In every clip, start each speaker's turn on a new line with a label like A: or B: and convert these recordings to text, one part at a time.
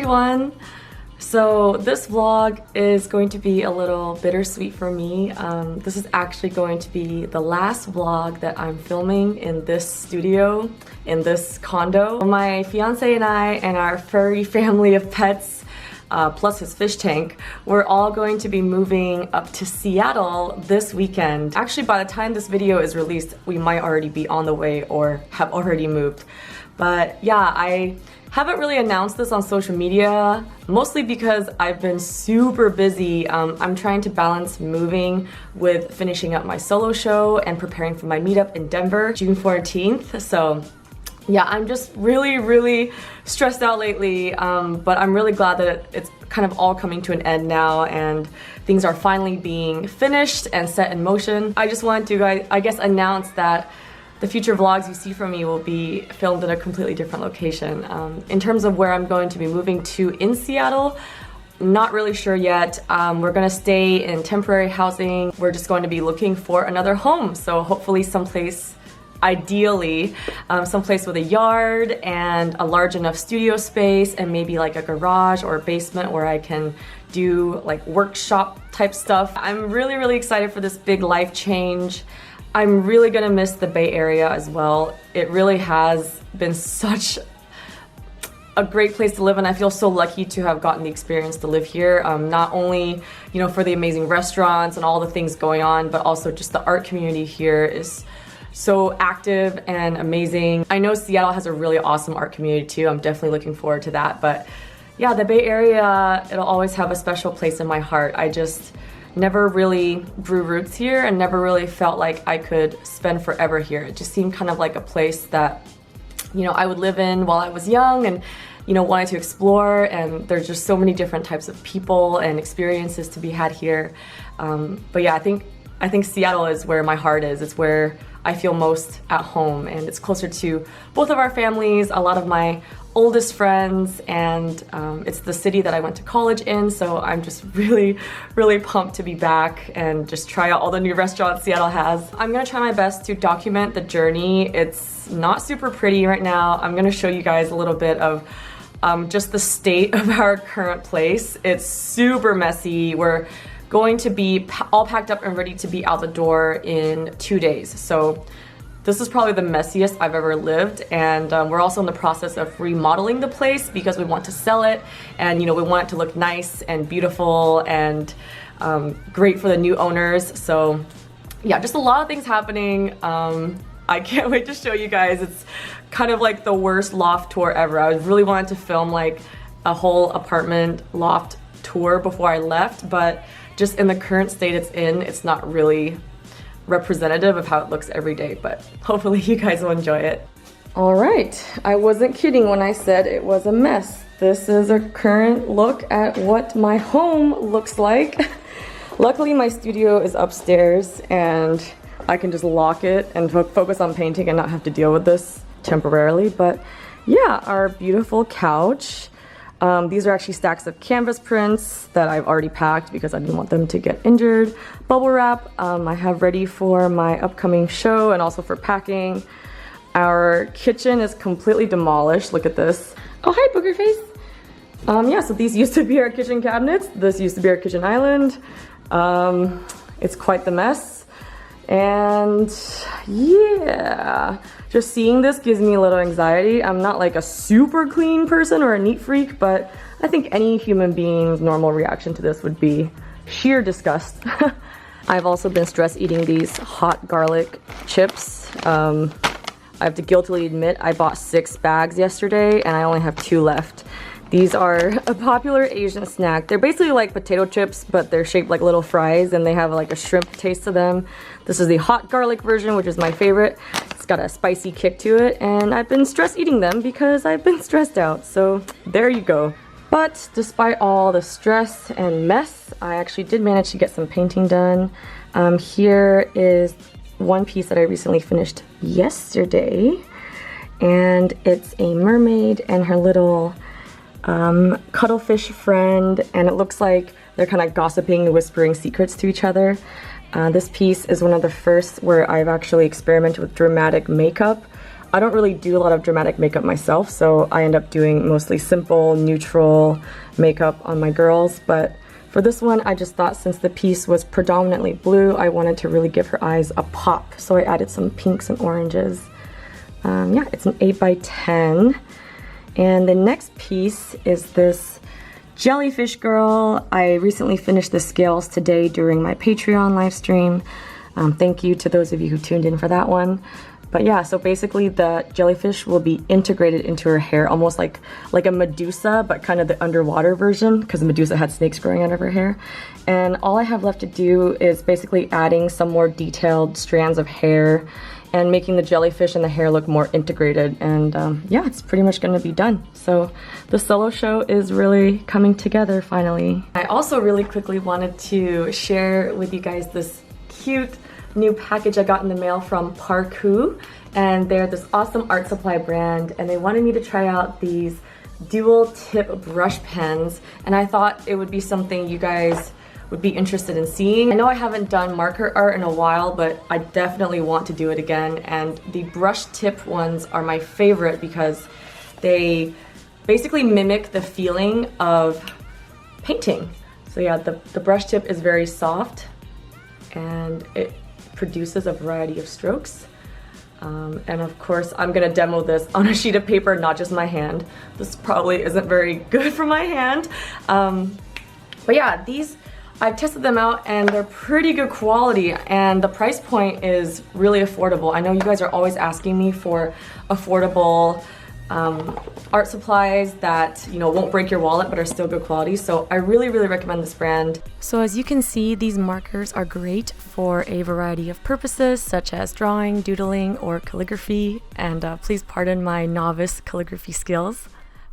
A: everyone! So this vlog is going to be a little bittersweet for me. This is actually going to be the last vlog that I'm filming in this studio, in this condo. My fiance and I and our furry family of pets, plus his fish tank, we're all going to be moving up to Seattle this weekend. Actually, by the time this video is released, we might already be on the way or have already moved. But yeah, I haven't really announced this on social media, mostly because I've been super busy. I'm trying to balance moving with finishing up my solo show and preparing for my meetup in Denver, June 14th. So yeah, I'm just really stressed out lately, but I'm really glad that it's kind of all coming to an end now and things are finally being finished and set in motion. I just wanted to, I guess, announce that the future vlogs you see from me will be filmed in a completely different location. In terms of where I'm going to be moving to in Seattle, not really sure yet. We're gonna stay in temporary housing. We're just going to be looking for another home. So hopefully someplace, ideally, someplace with a yard and a large enough studio space and maybe like a garage or a basement where I can do like workshop type stuff. I'm really excited for this big life change. I'm really gonna miss the Bay Area as well. It really has been such a great place to live, and I feel so lucky to have gotten the experience to live here. Not only, you know, for the amazing restaurants and all the things going on, but also just the art community here is so active and amazing. I know Seattle has a really awesome art community too. I'm definitely looking forward to that. But yeah, the Bay Area, it'll always have a special place in my heart. I just never really grew roots here and never really felt like I could spend forever here. It just seemed kind of like a place that, you know, I would live in while I was young and, you know, wanted to explore, and there's just so many different types of people and experiences to be had here. But yeah, I think Seattle is where my heart is. It's where I feel most at home, and it's closer to both of our families, a lot of my oldest friends, and it's the city that I went to college in, so I'm just really pumped to be back and just try out all the new restaurants Seattle has. I'm gonna try my best to document the journey. It's not super pretty right now. I'm gonna show you guys a little bit of just the state of our current place. It's super messy. We're going to be all packed up and ready to be out the door in 2 days. So this is probably the messiest I've ever lived, and we're also in the process of remodeling the place because we want to sell it, and you know, we want it to look nice and beautiful and great for the new owners. So yeah, just a lot of things happening. I can't wait to show you guys. It's kind of like the worst loft tour ever. I really wanted to film like a whole apartment loft tour before I left, but just in the current state it's in, it's not really representative of how it looks every day, but hopefully you guys will enjoy it. All right, I wasn't kidding when I said it was a mess. This is a current look at what my home looks like. Luckily my studio is upstairs and I can just lock it and focus on painting and not have to deal with this temporarily. But yeah, our beautiful couch. These are actually stacks of canvas prints that I've already packed because I didn't want them to get injured. Bubble wrap I have ready for my upcoming show and also for packing. Our kitchen is completely demolished. Look at this. Oh, hi, Booger Face. Yeah, so these used to be our kitchen cabinets. This used to be our kitchen island. It's quite the mess. And yeah, just seeing this gives me a little anxiety. I'm not like a super clean person or a neat freak, but I think any human being's normal reaction to this would be sheer disgust. I've also been stress eating these hot garlic chips. I have to guiltily admit I bought 6 bags yesterday and I only have 2 left. These are a popular Asian snack. They're basically like potato chips, but they're shaped like little fries and they have like a shrimp taste to them. This is the hot garlic version, which is my favorite. It's got a spicy kick to it, and I've been stress eating them because I've been stressed out. So there you go. But despite all the stress and mess, I actually did manage to get some painting done. Here is one piece that I recently finished yesterday, and it's a mermaid and her little cuttlefish friend, and it looks like they're kind of gossiping and whispering secrets to each other. This piece is one of the first where I've actually experimented with dramatic makeup. I don't really do a lot of dramatic makeup myself, so I end up doing mostly simple, neutral makeup on my girls. But for this one, I just thought since the piece was predominantly blue, I wanted to really give her eyes a pop. So I added some pinks and oranges. Yeah, it's an 8 by 10. And the next piece is this Jellyfish Girl. I recently finished the scales today during my Patreon live stream. Thank you to those of you who tuned in for that one. But yeah, so basically the jellyfish will be integrated into her hair, almost like a Medusa, but kind of the underwater version, because Medusa had snakes growing out of her hair. And all I have left to do is basically adding some more detailed strands of hair and making the jellyfish and the hair look more integrated. And yeah, it's pretty much gonna be done. So the solo show is really coming together finally. I also really quickly wanted to share with you guys this cute new package I got in the mail from Parkoo, and they're this awesome art supply brand, and they wanted me to try out these dual tip brush pens, and I thought it would be something you guys would be interested in seeing. I know I haven't done marker art in a while, but I definitely want to do it again, and the brush tip ones are my favorite because they basically mimic the feeling of painting. So yeah, the brush tip is very soft and it produces a variety of strokes. And of course, I'm gonna demo this on a sheet of paper, not just my hand. This probably isn't very good for my hand. But yeah, these, I've tested them out and they're pretty good quality, and the price point is really affordable. I know you guys are always asking me for affordable art supplies that, you know, won't break your wallet but are still good quality, so I really recommend this brand. So as you can see, these markers are great for a variety of purposes such as drawing, doodling, or calligraphy, and please pardon my novice calligraphy skills.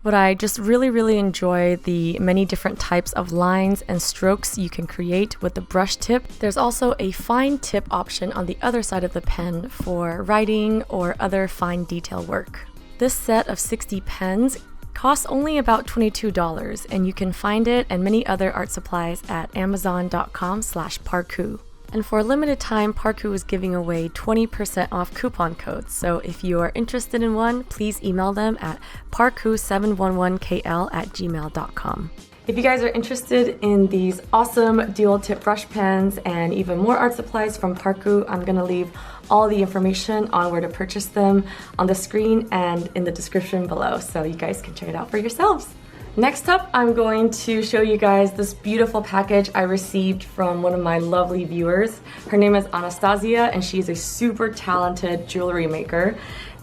A: But I just really enjoy the many different types of lines and strokes you can create with the brush tip. There's also a fine tip option on the other side of the pen for writing or other fine detail work. This set of 60 pens costs only about $22, and you can find it and many other art supplies at amazon.com/Parkoo. And for a limited time, Parkoo is giving away 20% off coupon codes, so if you are interested in one, please email them at parkoo711kl@gmail.com. If you guys are interested in these awesome dual tip brush pens and even more art supplies from Parkoo, I'm gonna leave all the information on where to purchase them on the screen and in the description below, so you guys can check it out for yourselves. Next up, I'm going to show you guys this beautiful package I received from one of my lovely viewers. Her name is Anastasia, and she's a super talented jewelry maker.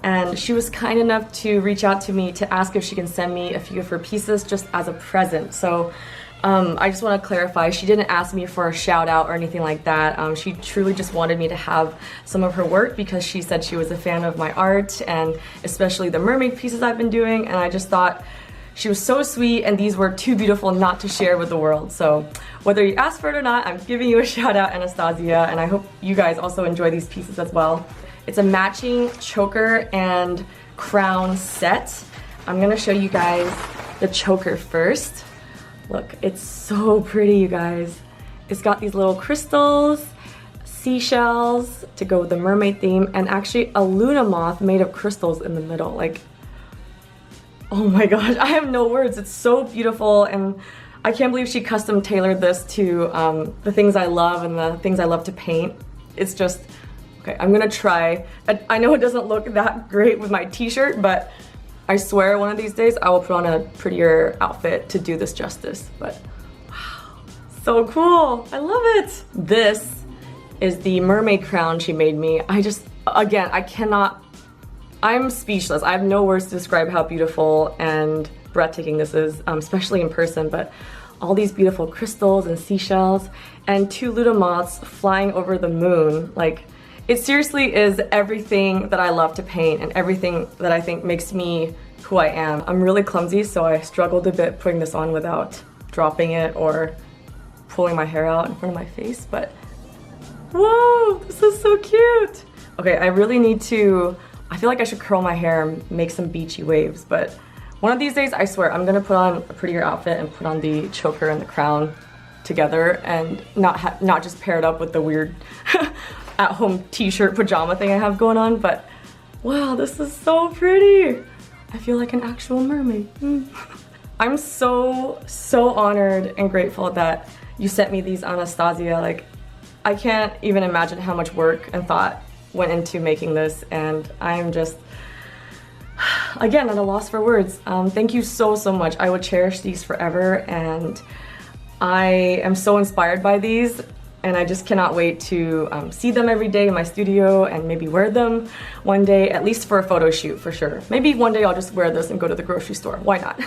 A: And she was kind enough to reach out to me to ask if she can send me a few of her pieces just as a present. So I just want to clarify, she didn't ask me for a shout out or anything like that. She truly just wanted me to have some of her work because she said she was a fan of my art, and especially the mermaid pieces I've been doing, and I just thought she was so sweet and these were too beautiful not to share with the world. So whether you asked for it or not, I'm giving you a shout out, Anastasia, and I hope you guys also enjoy these pieces as well. It's a matching choker and crown set. I'm gonna show you guys the choker first. Look, it's so pretty, you guys. It's got these little crystals, seashells to go with the mermaid theme, and actually a Luna moth made of crystals in the middle. Like, oh my gosh, I have no words. It's so beautiful, and I can't believe she custom tailored this to the things I love and the things I love to paint. It's just, okay, I'm gonna try. I know it doesn't look that great with my t-shirt, but I swear one of these days I will put on a prettier outfit to do this justice. But wow, so cool, I love it. This is the mermaid crown she made me. Again, I'm speechless. I have no words to describe how beautiful and breathtaking this is, especially in person, but all these beautiful crystals and seashells and two Luna moths flying over the moon. Like, it seriously is everything that I love to paint and everything that I think makes me who I am. I'm really clumsy, so I struggled a bit putting this on without dropping it or pulling my hair out in front of my face, but whoa, this is so cute. Okay, I really need to, I feel like I should curl my hair and make some beachy waves, but one of these days, I swear, I'm gonna put on a prettier outfit and put on the choker and the crown together and not just pair it up with the weird at-home t-shirt pajama thing I have going on, but Wow, this is so pretty. I feel like an actual mermaid. I'm so honored and grateful that you sent me these, Anastasia. Like, I can't even imagine how much work and thought went into making this, and I'm just, again, at a loss for words. Thank you so much. I will cherish these forever, and I am so inspired by these, and I just cannot wait to see them every day in my studio and maybe wear them one day, at least for a photo shoot for sure. Maybe one day I'll just wear this and go to the grocery store. Why not?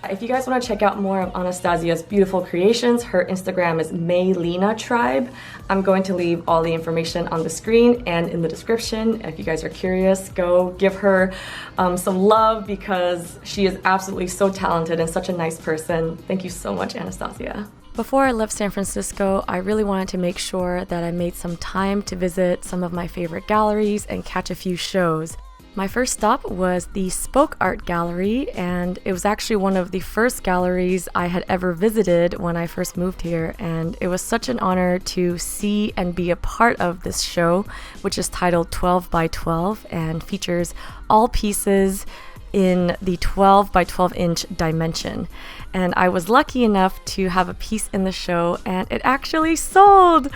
A: If you guys want to check out more of Anastasia's beautiful creations, her Instagram is Maylena Tribe. I'm going to leave all the information on the screen and in the description. If you guys are curious, go give her some love because she is absolutely so talented and such a nice person. Thank you so much, Anastasia. Before I left San Francisco, I really wanted to make sure that I made some time to visit some of my favorite galleries and catch a few shows. My first stop was the Spoke Art Gallery, and it was actually one of the first galleries I had ever visited when I first moved here, and it was such an honor to see and be a part of this show, which is titled 12 by 12 and features all pieces in the 12 by 12 inch dimension. And I was lucky enough to have a piece in the show, and it actually sold!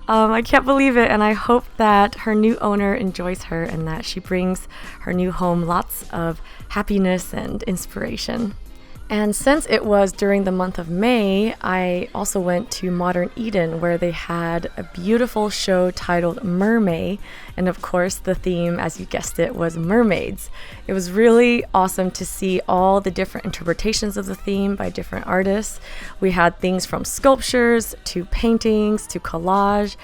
A: I can't believe it, and I hope that her new owner enjoys her and that she brings her new home lots of happiness and inspiration. And since it was during the month of May, I also went to Modern Eden, where they had a beautiful show titled Mermaid, and of course the theme, as you guessed it, was mermaids. It was really awesome to see all the different interpretations of the theme by different artists. We had things from sculptures to paintings to collage,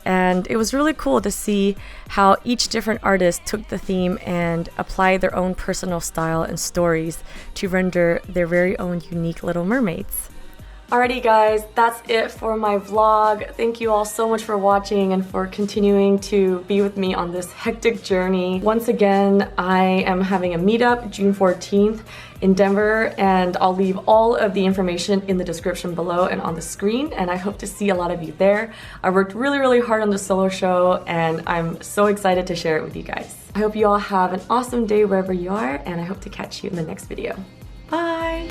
A: and it was really cool to see how each different artist took the theme and applied their own personal style and stories to render their very own unique little mermaids. Alrighty guys, that's it for my vlog. Thank you all so much for watching and for continuing to be with me on this hectic journey. Once again, I am having a meetup June 14th in Denver, and I'll leave all of the information in the description below and on the screen, and I hope to see a lot of you there. I worked really hard on the solo show, and I'm so excited to share it with you guys. I hope you all have an awesome day wherever you are, and I hope to catch you in the next video. Bye!